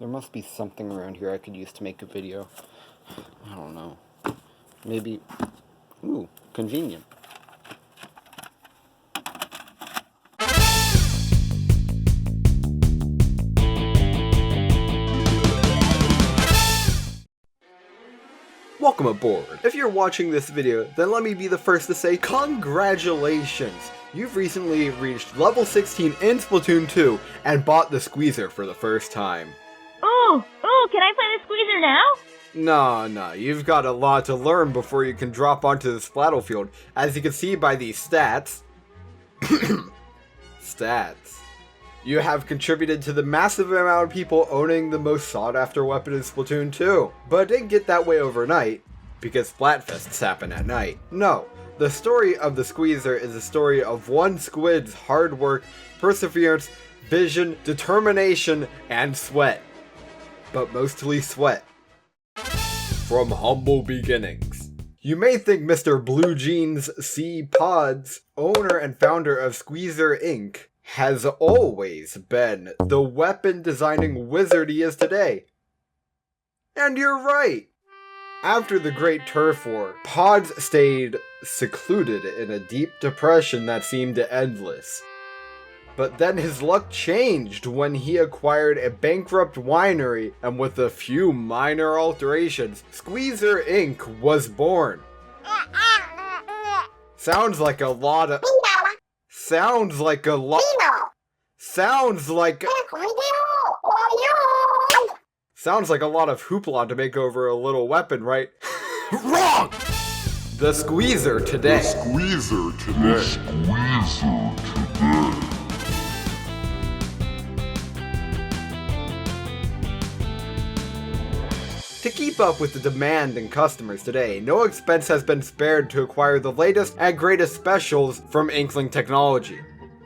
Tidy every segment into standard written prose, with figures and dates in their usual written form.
There must be something around here I could use to make a video. I don't know. Maybe... Ooh, convenient. Welcome aboard. If you're watching this video, then let me be the first to say congratulations! You've recently reached level 16 in Splatoon 2 and bought the Squeezer for the first time. Ooh, can I play the Squeezer now? No, you've got a lot to learn before you can drop onto the Splattlefield. As you can see by these stats... You have contributed to the massive amount of people owning the most sought-after weapon in Splatoon 2. But it didn't get that way overnight, because Splatfests happen at night. No, the story of the Squeezer is a story of one squid's hard work, perseverance, vision, determination, and sweat. But mostly sweat. From humble beginnings. You may think Mr. Blue Jeans C. Pods, owner and founder of Squeezer Inc., has always been the weapon designing wizard he is today. And you're right! After the Great Turf War, Pods stayed secluded in a deep depression that seemed endless. But then his luck changed when he acquired a bankrupt winery, and with a few minor alterations, Squeezer Inc. was born. Sounds like a lot of hoopla to make over a little weapon, right? Wrong! The Squeezer today. To keep up with the demand in customers today, no expense has been spared to acquire the latest and greatest specials from Inkling Technology.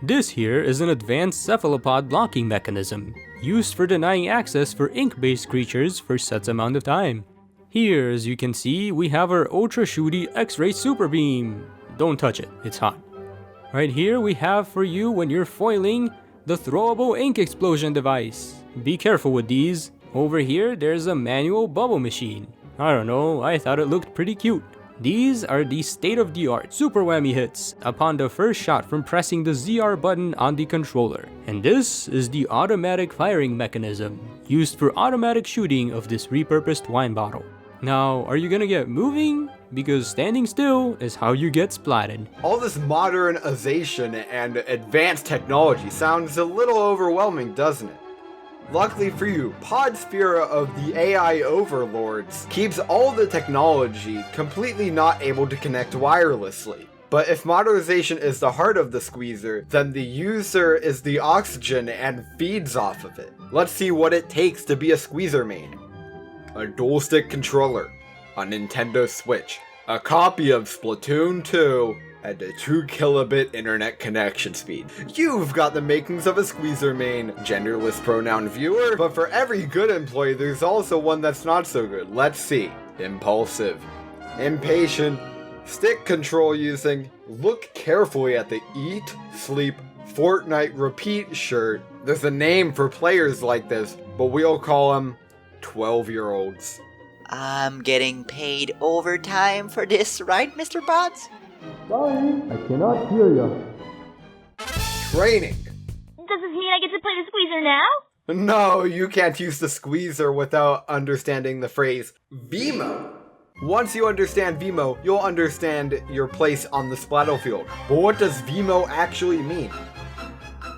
This here is an advanced cephalopod blocking mechanism, used for denying access for ink-based creatures for set amount of time. Here, as you can see, we have our Ultra Shooty X-Ray Super Beam. Don't touch it, it's hot. Right here we have for you when you're foiling the throwable ink explosion device. Be careful with these. Over here, there's a manual bubble machine. I don't know, I thought it looked pretty cute. These are the state-of-the-art super whammy hits upon the first shot from pressing the ZR button on the controller. And this is the automatic firing mechanism, used for automatic shooting of this repurposed wine bottle. Now, are you gonna get moving? Because standing still is how you get splatted. All this modernization and advanced technology sounds a little overwhelming, doesn't it? Luckily for you, Podsphere of the AI overlords keeps all the technology completely not able to connect wirelessly. But if modernization is the heart of the Squeezer, then the user is the oxygen and feeds off of it. Let's see what it takes to be a Squeezer main. A dual stick controller, a Nintendo Switch, a copy of Splatoon 2, and a 2 kilobit internet connection speed. You've got the makings of a Squeezer main, genderless pronoun viewer, but for every good employee there's also one that's not so good. Let's see. Impulsive, impatient, stick control using, look carefully at the eat, sleep, Fortnite repeat shirt. There's a name for players like this, but we'll call them 12-year-olds. I'm getting paid overtime for this, right, Mr. Pods? Sorry, I cannot hear you. Training. Does this mean I get to play the Squeezer now? No, you can't use the Squeezer without understanding the phrase VMO. Once you understand VMO, you'll understand your place on the Splattlefield. But what does VMO actually mean?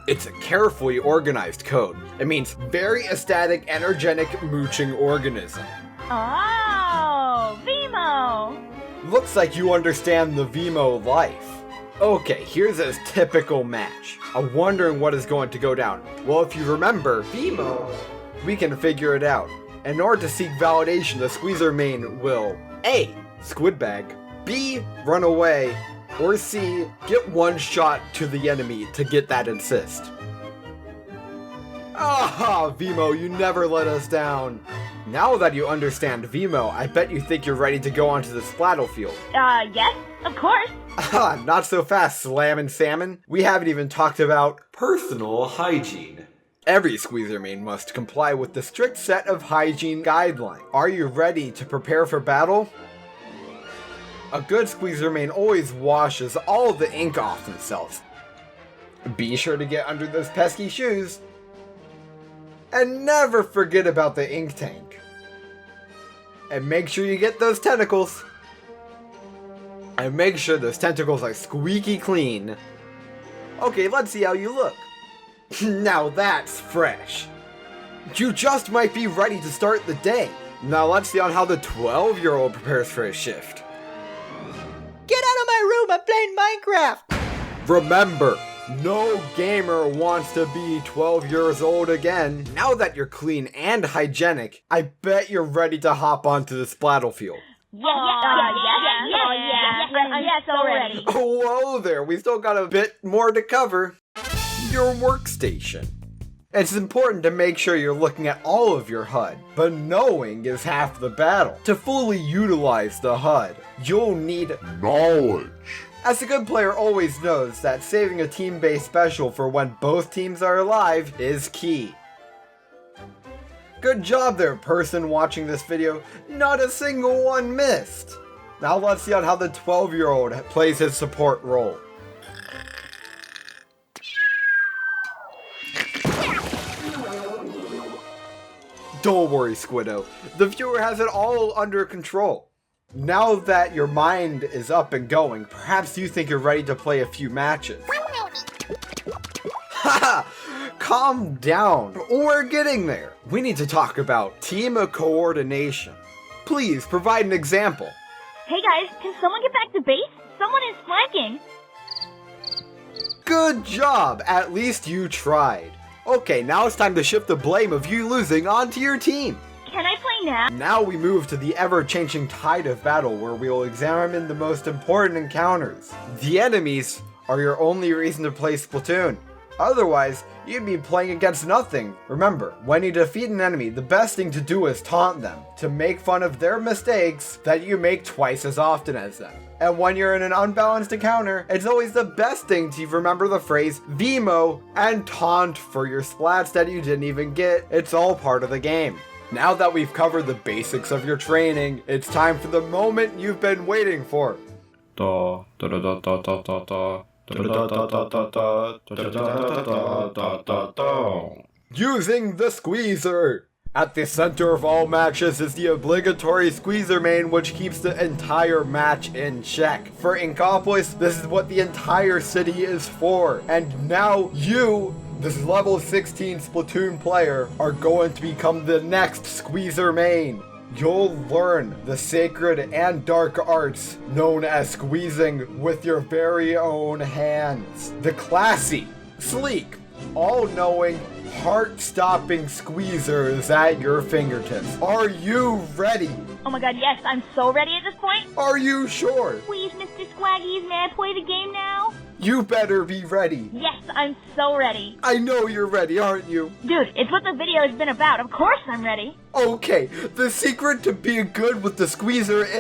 It's a carefully organized code. It means very ecstatic, energetic, mooching organism. Oh, Vimo! Looks like you understand the VMO life. Okay, here's a typical match. I'm wondering what is going to go down. Well, if you remember VMO, we can figure it out. In order to seek validation, the Squeezer main will A. Squid bag, B. Run away, or C. Get one shot to the enemy to get that assist. Ah, Vimo, you never let us down. Now that you understand Vimo, I bet you think you're ready to go onto the Splattlefield. Yes, of course. Ah, not so fast, Slam and Salmon. We haven't even talked about personal hygiene. Every squeezer main must comply with the strict set of hygiene guidelines. Are you ready to prepare for battle? A good squeezer main always washes all the ink off themselves. Be sure to get under those pesky shoes. And never forget about the ink tank. And make sure you get those tentacles. And make sure those tentacles are squeaky clean. Okay, let's see how you look. Now that's fresh. You just might be ready to start the day. Now let's see on how the 12-year-old prepares for his shift. Get out of my room, I'm playing Minecraft! Remember, no gamer wants to be 12 years old again. Now that you're clean and hygienic, I bet you're ready to hop onto this battlefield. Yes, already. Oh, whoa there, we still got a bit more to cover. Your workstation. It's important to make sure you're looking at all of your HUD, but knowing is half the battle. To fully utilize the HUD, you'll need knowledge. As a good player always knows that saving a team-based special for when both teams are alive is key. Good job there, person watching this video. Not a single one missed. Now let's see on how the 12-year-old plays his support role. Don't worry, Squiddo. The viewer has it all under control. Now that your mind is up and going, perhaps you think you're ready to play a few matches. Haha! Calm down. We're getting there. We need to talk about team coordination. Please provide an example. Hey guys, can someone get back to base? Someone is flanking. Good job. At least you tried. Okay, now it's time to shift the blame of you losing onto your team. Can I play now? Now we move to the ever-changing tide of battle where we will examine the most important encounters. The enemies are your only reason to play Splatoon. Otherwise, you'd be playing against nothing. Remember, when you defeat an enemy, the best thing to do is taunt them, to make fun of their mistakes that you make twice as often as them. And when you're in an unbalanced encounter, it's always the best thing to remember the phrase VMO and taunt for your splats that you didn't even get. It's all part of the game. Now that we've covered the basics of your training, it's time for the moment you've been waiting for. Using the squeezer! At the center of all matches is the obligatory squeezer main, which keeps the entire match in check. For Inkopolis, this is what the entire city is for. And now you, this level 16 Splatoon player, are going to become the next squeezer main. You'll learn the sacred and dark arts known as squeezing with your very own hands. The classy, sleek, all-knowing, heart-stopping squeezer is at your fingertips. Are you ready? Oh my god, yes, I'm so ready at this point. Are you sure? Please, Mr. Squaggies, may I play the game now? You better be ready. Yes, I'm so ready. I know you're ready, aren't you? Dude, it's what the video has been about. Of course I'm ready. Okay, the secret to being good with the squeezer is